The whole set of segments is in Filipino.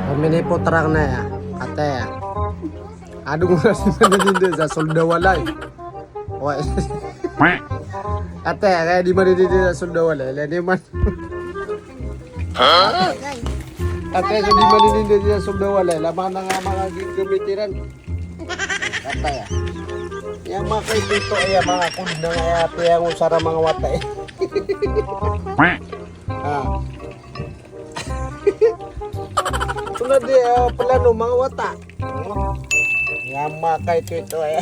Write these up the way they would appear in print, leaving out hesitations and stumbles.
Pamini po terang na ya, ate ya. Aduh nasi mana sa soldawalay. Wah, ate kayak di mana sa soldawalay, lani man. Ate so di mana sa soldawalay, laman na nga mga gagamitin. Ate ya. Yang makai dito ay mga kulit na nga ate yang usara mga wata eh. Ah. Sunod di plano mga wata. Yang makai dito ay.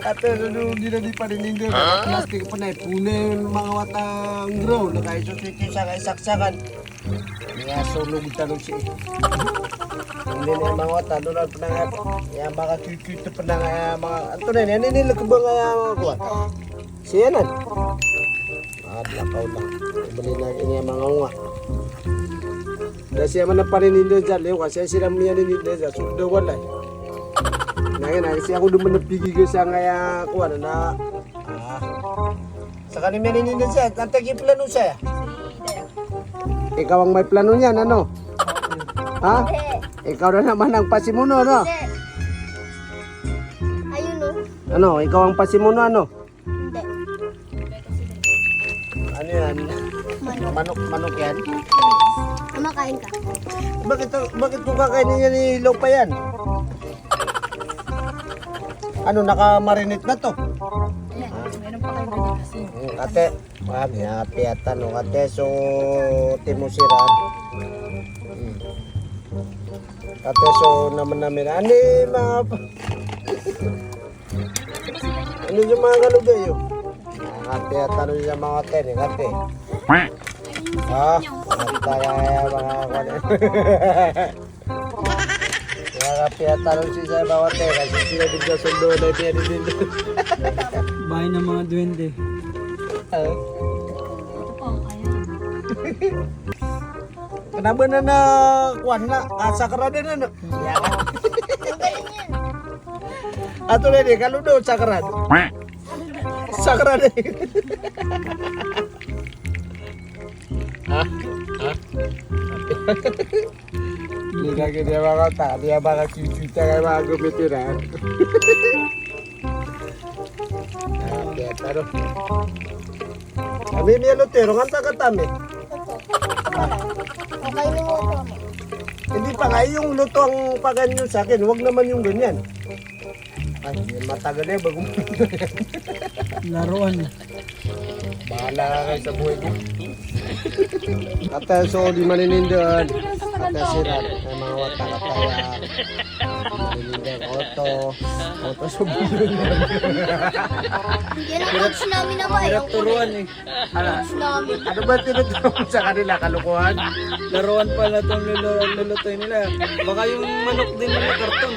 Ate dulu di pa rin hindi plastic pa na punin mga wata grow na kayo susiti sa saksakan. Nga sulog talong si. Hindi na mga wata doon pa na yang mga kikita pa na mga anto na yan nila ka ba nga mga wata. Siya nan. Lakaw lang. Ibali na kanya mga unga. Dahil siya man na panininda dyan, kasi sila miya nininda dyan, sundo wala. Ngayon, kasi ako naman napigil ko sa ngaya ko, ano na, sa kanil miya nininda dyan, kantagi plano siya. Ikaw ang may plano niyan, ano? Ha? Ikaw na naman ang pasimuno, ano? Ayun o. Ano, ikaw ang pasimuno, ano? Hindi. Ano yan? Manok yan? Kumakain ka. Bakit kung kakainin niya ni Ilaw pa yan? Ano, nakamarinate na to? Meron pa kayo kasi. Kate, mami, happy at ano, kate, so, timusiran. Kate, so, naman, ani, mga, ano yung mga galugay yun? Happy at ano yung mga kate, kate. Ha? Mataya mga kanin. Mga kapiatan si sa bawat kasi sila din sa sundo na pinadin din. Bahay ng mga duwende. Kenapa na kuan na sakara din ano? Ya. Ato na di kalau do sakara. Sakara din. Hindi lagi dia mga tak, dia mga cucu-cucu kayak mga gumitiran. Oke, taruh. Kami niya lutero, nganta ka tami. Okay ni mo ito. Hindi pa nga yung luto ang paganyo sa akin, wag naman yung ganyan. Ay, matagal eh, bago mo. Laruan. Bahala ka kayo sa buhay ko. Ate, so di maninindan. Ate sirat, may mga wata katayan. Maninindan, oto sa buhay. Yan ang coach namin na ba? Hirap turuan eh. Coach namin. Ano ba tinuturo sa kanila, kalukuhan? Laruan pala itong lulutoy nila. Baka yung manok din nila karton.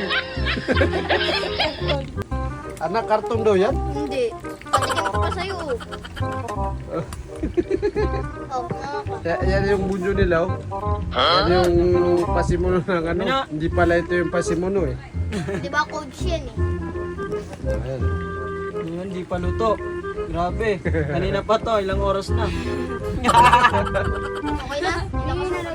Anak, karton daw yan? Hindi. Patikip ko pa sa'yo. Oh, Yan yung bunyo nila, oh. Yan yung pasimuno ng ano. Hindi pala ito yung pasimuno eh. di ba coach yan eh? Ayan. Ngayon, di pa luto. Grabe. Kanina pa to, ilang oras na. Okay na? Hindi na.